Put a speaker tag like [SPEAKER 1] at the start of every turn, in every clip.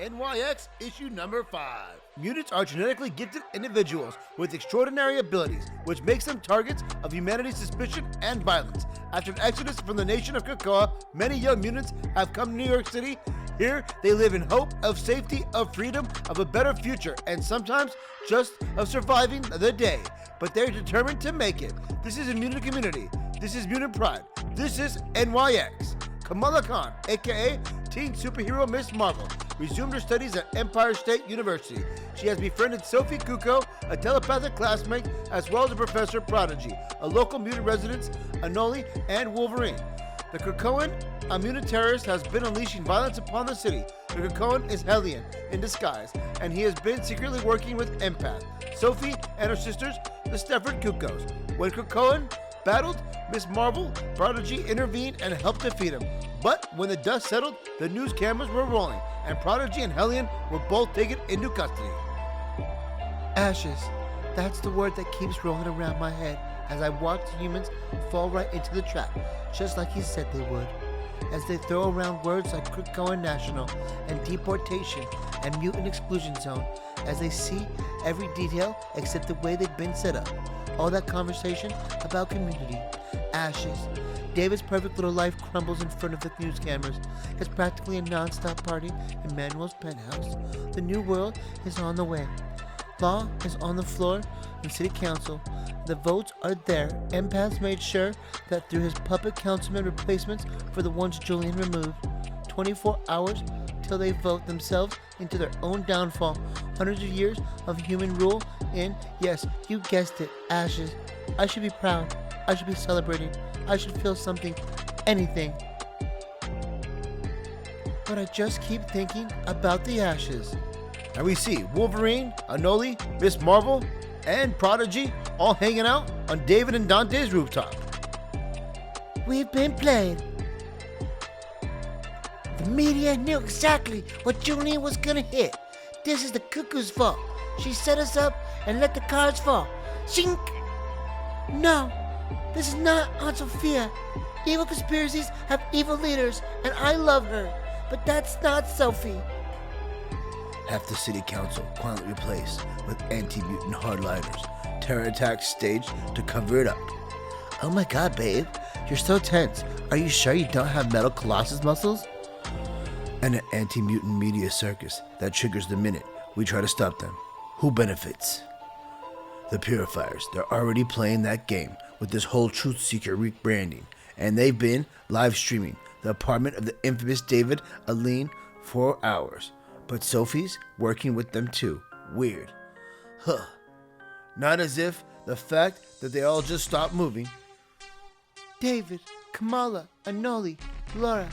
[SPEAKER 1] NYX issue number 5. Mutants are genetically gifted individuals with extraordinary abilities, which makes them targets of humanity's suspicion and violence. After an exodus from the nation of Krakoa, many young mutants have come to New York City. Here, they live in hope of safety, of freedom, of a better future, and sometimes just of surviving the day. But they're determined to make it. This is a mutant community. This is mutant pride. This is NYX. Kamala Khan, aka teen superhero Miss Marvel, resumed her studies at Empire State University. She has befriended Sophie Cuckoo, a telepathic classmate, as well as a professor prodigy, a local mutant resident, Anoli, and Wolverine. The Krakoan, a mutant terrorist, has been unleashing violence upon the city. The Krakoan is Hellion in disguise, and he has been secretly working with Empath, Sophie, and her sisters, the Stefford Cuckoos. When Krakoan battled, Miss Marvel, Prodigy intervened and helped defeat him. But when the dust settled, the news cameras were rolling, and Prodigy and Hellion were both taken into custody. Ashes. That's the word that keeps rolling around my head as I watch the humans fall right into the trap, just like he said they would. As they throw around words like Krakoan National and deportation and mutant exclusion zone, as they see every detail except the way they've been set up. All that conversation about community. Ashes. David's perfect little life crumbles in front of the news cameras. It's practically a non-stop party in Manuel's penthouse. The new world is on the way. Law is on the floor in City Council. The votes are there. Empath's made sure that through his puppet councilman replacements for the ones Julian removed. 24 hours till they vote themselves into their own downfall. Hundreds of years of human rule in, yes, you guessed it, ashes. I should be proud. I should be celebrating. I should feel something, anything. But I just keep thinking about the ashes. And we see Wolverine, Anoli, Miss Marvel, and Prodigy all hanging out on David and Dante's rooftop. We've been played. The media knew exactly what Julian was gonna hit. This is the Cuckoo's fault. She set us up and let the cards fall. Shink! No, this is not Aunt Sophia. Evil conspiracies have evil leaders, and I love her. But that's not Sophie. Half the city council quietly replaced with anti-mutant hardliners. Terror attacks staged to cover it up. Oh my god, babe. You're so tense. Are you sure you don't have metal colossus muscles? And an anti-mutant media circus that triggers the minute we try to stop them. Who benefits? The Purifiers. They're already playing that game with this whole Truth Seeker rebranding. And they've been live streaming the apartment of the infamous David Aline for hours. But Sophie's working with them too. Weird. Huh. Not as if the fact that they all just stopped moving. David, Kamala, Anoli, Laura.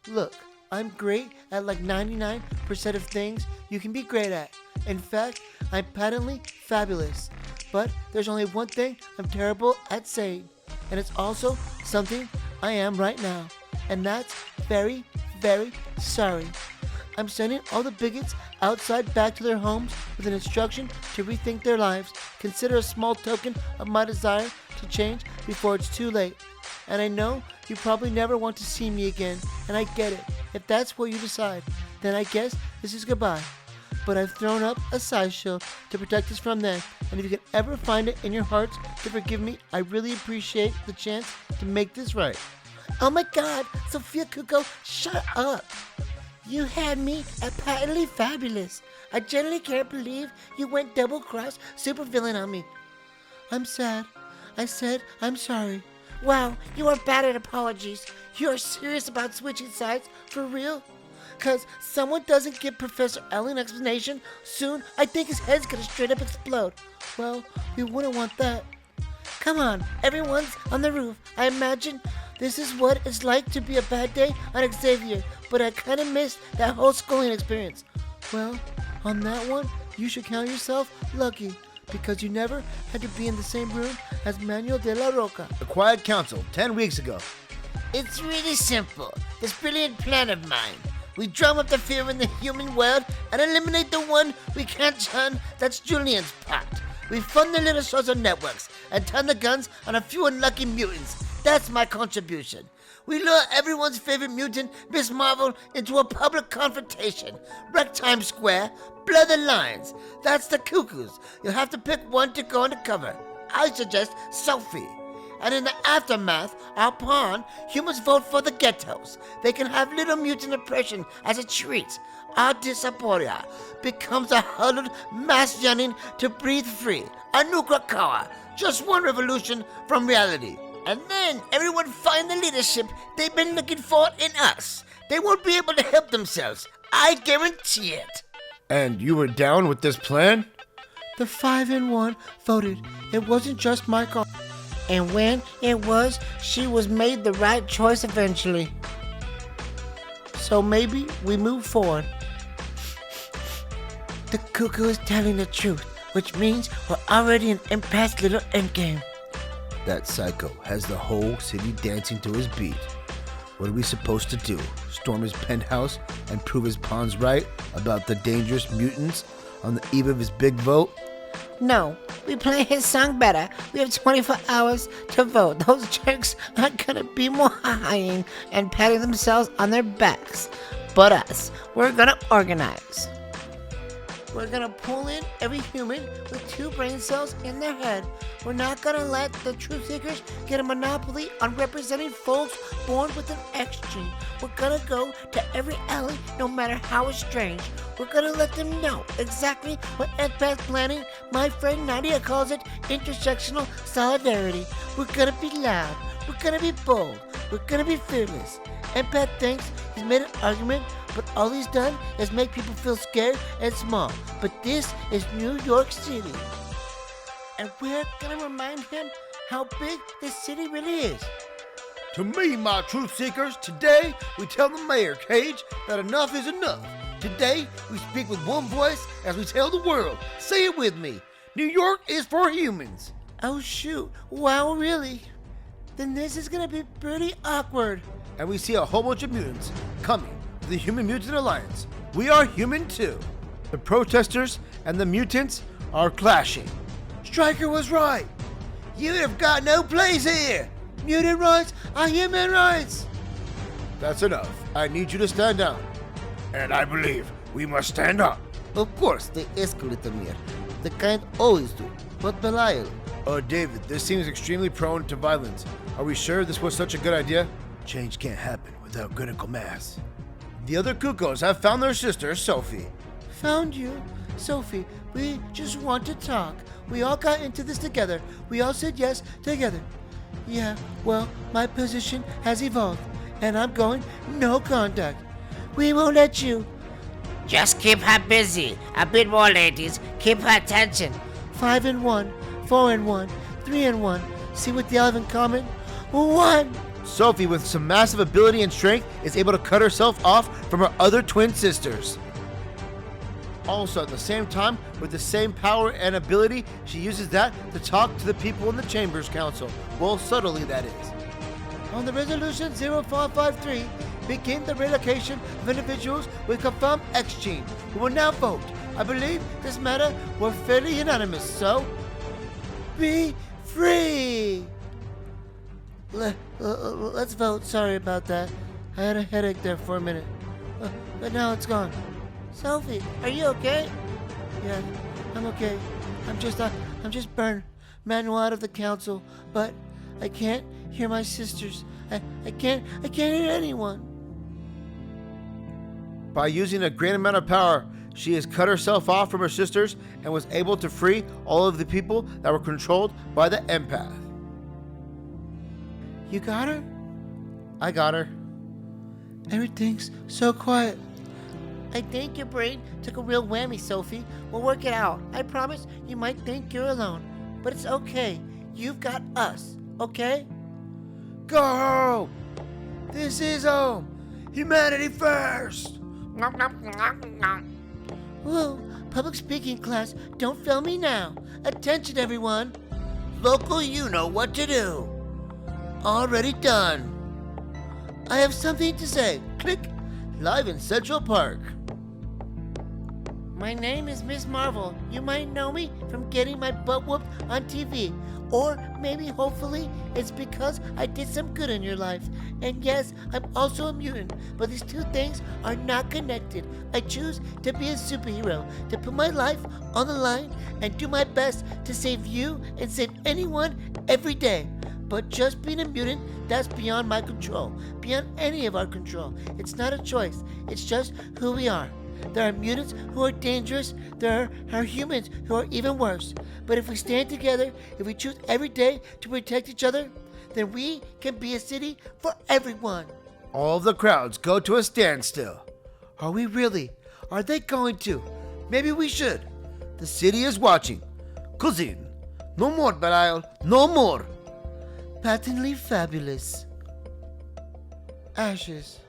[SPEAKER 1] Look, I'm great at like 99% of things you can be great at. In fact, I'm patently fabulous. But there's only one thing I'm terrible at saying. And it's also something I am right now. And that's very, very sorry. I'm sending all the bigots outside back to their homes with an instruction to rethink their lives. Consider a small token of my desire to change before it's too late. And I know you probably never want to see me again, and I get it. If that's what you decide, then I guess this is goodbye. But I've thrown up a size shield to protect us from them, and if you can ever find it in your hearts to forgive me, I really appreciate the chance to make this right. Oh my god, Sophie Cuckoo, shut up! You had me at patently fabulous. I genuinely can't believe you went double-cross supervillain on me. I'm sad. I said I'm sorry. Wow, you are bad at apologies. You are serious about switching sides? For real? Cause someone doesn't give Professor L an explanation soon, I think his head's gonna straight up explode. Well, we wouldn't want that. Come on, everyone's on the roof. I imagine this is what it's like to be a bad day on Xavier, but I kinda missed that whole schooling experience. Well, on that one, you should count yourself lucky, because you never had to be in the same room as Manuel de la Roca. The Quiet Council, 10 weeks ago. It's really simple. This brilliant plan of mine. We drum up the fear in the human world and eliminate the one we can't turn. That's Julian's part. We fund the little social networks and turn the guns on a few unlucky mutants. That's my contribution. We lure everyone's favorite mutant, Miss Marvel, into a public confrontation. Wreck Times Square, blur the lines. That's the Cuckoos. You'll have to pick one to go undercover. I suggest Sophie. And in the aftermath, our pawn, humans vote for the ghettos. They can have little mutant oppression as a treat. Our Disaporia becomes a huddled mass yearning to breathe free. A new Krakoa, just one revolution from reality. And then everyone find the leadership they've been looking for in us. They won't be able to help themselves. I guarantee it.
[SPEAKER 2] And you were down with this plan?
[SPEAKER 1] The 5-in-1 voted. It wasn't just my call. And when it was, she was made the right choice eventually. So maybe we move forward. The Cuckoo is telling the truth, which means we're already in Empath's little endgame.
[SPEAKER 2] That psycho has the whole city dancing to his beat. What are we supposed to do? Storm his penthouse and prove his pawns right about the dangerous mutants on the eve of his big vote?
[SPEAKER 1] No, we play his song better. We have 24 hours to vote. Those jerks are gonna be more high and patting themselves on their backs. But us, we're gonna organize. We're gonna pull in every human with 2 brain cells in their head. We're not gonna let the truth seekers get a monopoly on representing folks born with an X gene. We're gonna go to every alley, no matter how estranged. We're gonna let them know exactly what empath planning, my friend Nadia calls it, intersectional solidarity. We're gonna be loud. We're gonna be bold. We're gonna be fearless. Empath thinks he's made an argument, but all he's done is make people feel scared and small. But this is New York City. And we're gonna remind him how big this city really is.
[SPEAKER 2] To me, my truth seekers, today we tell the mayor, Cage, that enough is enough. Today we speak with one voice as we tell the world. Say it with me. New York is for humans.
[SPEAKER 1] Oh shoot, wow really? Then this is gonna be pretty awkward.
[SPEAKER 2] And we see a whole bunch of mutants coming to the Human Mutant Alliance. We are human too. The protesters and the mutants are clashing. Stryker was right.
[SPEAKER 1] You have got no place here. Mutant rights are human rights.
[SPEAKER 2] That's enough. I need you to stand down. And I believe we must stand up.
[SPEAKER 1] Of course, they escalate them here. The kind always do. But Belial.
[SPEAKER 2] David, this seems extremely prone to violence. Are we sure this was such a good idea? Change can't happen without critical mass. The other Cuckoos have found their sister, Sophie.
[SPEAKER 1] Found you? Sophie, we just want to talk. We all got into this together. We all said yes together. Yeah, well, my position has evolved, and I'm going no contact. We won't let you.
[SPEAKER 3] Just keep her busy. A bit more, ladies. Keep her attention.
[SPEAKER 1] 5-in-1, 4-in-1, 3-in-1. See what they all have in common? 1.
[SPEAKER 2] Sophie, with some massive ability and strength, is able to cut herself off from her other twin sisters. Also, at the same time, with the same power and ability, she uses that to talk to the people in the Chambers Council. Well, subtly, that is.
[SPEAKER 1] On the resolution 0453, begin the relocation of individuals with confirmed X gene. We will now vote. I believe this matter was fairly unanimous, so be free. Let's vote. Sorry about that. I had a headache there for a minute, but now it's gone. Sophie, are you okay? Yeah, I'm okay. I'm just burned. Manual out of the council, but I can't hear my sisters. I can't hear anyone.
[SPEAKER 2] By using a great amount of power, she has cut herself off from her sisters and was able to free all of the people that were controlled by the empath.
[SPEAKER 1] You got her?
[SPEAKER 2] I got her.
[SPEAKER 1] Everything's so quiet. I think your brain took a real whammy, Sophie. We'll work it out. I promise you might think you're alone, but it's okay. You've got us, okay?
[SPEAKER 2] Go home! This is home! Humanity first!
[SPEAKER 1] Whoa, public speaking class, don't fail me now. Attention, everyone. Local, you know what to do. Already done. I have something to say. Click. Live in Central Park. My name is Miss Marvel. You might know me from getting my butt whooped on TV. Or maybe, hopefully, it's because I did some good in your life. And yes, I'm also a mutant, but these two things are not connected. I choose to be a superhero, to put my life on the line and do my best to save you and save anyone every day. But just being a mutant, that's beyond my control, beyond any of our control. It's not a choice, it's just who we are. There are mutants who are dangerous, there are humans who are even worse. But if we stand together, if we choose every day to protect each other, then we can be a city for everyone.
[SPEAKER 2] All of the crowds go to a standstill. Are we really? Are they going to? Maybe we should. The city is watching. Cousin, no more betrayal, no more.
[SPEAKER 1] Patently fabulous. Ashes.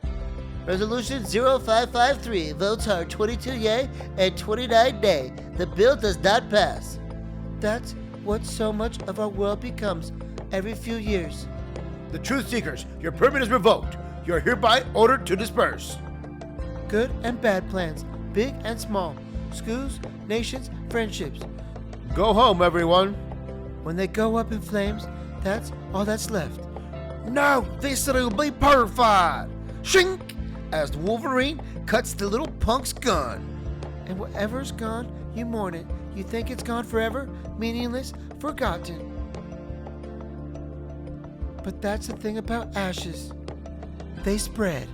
[SPEAKER 1] Resolution 0553. Votes are 22 yay and 29 nay. The bill does not pass. That's what so much of our world becomes every few years.
[SPEAKER 2] The Truth Seekers, your permit is revoked. You are hereby ordered to disperse.
[SPEAKER 1] Good and bad plans, big and small, schools, nations, friendships.
[SPEAKER 2] Go home, everyone.
[SPEAKER 1] When they go up in flames, that's all that's left.
[SPEAKER 2] No, this will be purified. Shink! As the Wolverine cuts the little punk's gun.
[SPEAKER 1] And whatever's gone, you mourn it. You think it's gone forever, meaningless, forgotten. But that's the thing about ashes. They spread.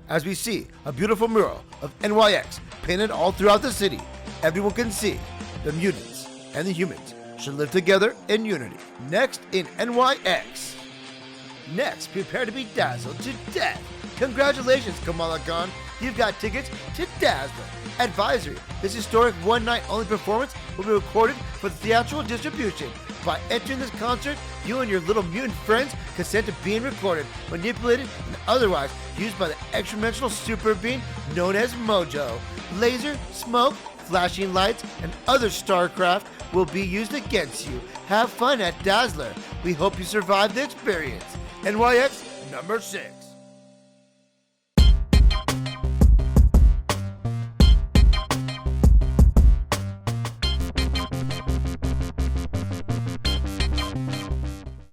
[SPEAKER 2] As we see a beautiful mural of NYX painted all throughout the city, everyone can see the mutants and the humans should live together in unity. Next in NYX. Next, prepare to be dazzled to death. Congratulations, Kamala Khan. You've got tickets to Dazzler. Advisory: this historic one-night-only performance will be recorded for theatrical distribution. By entering this concert, you and your little mutant friends consent to being recorded, manipulated, and otherwise used by the extra-dimensional super being known as Mojo. Laser, smoke, flashing lights, and other starcraft will be used against you. Have fun at Dazzler. We hope you survive the experience. NYX number 6.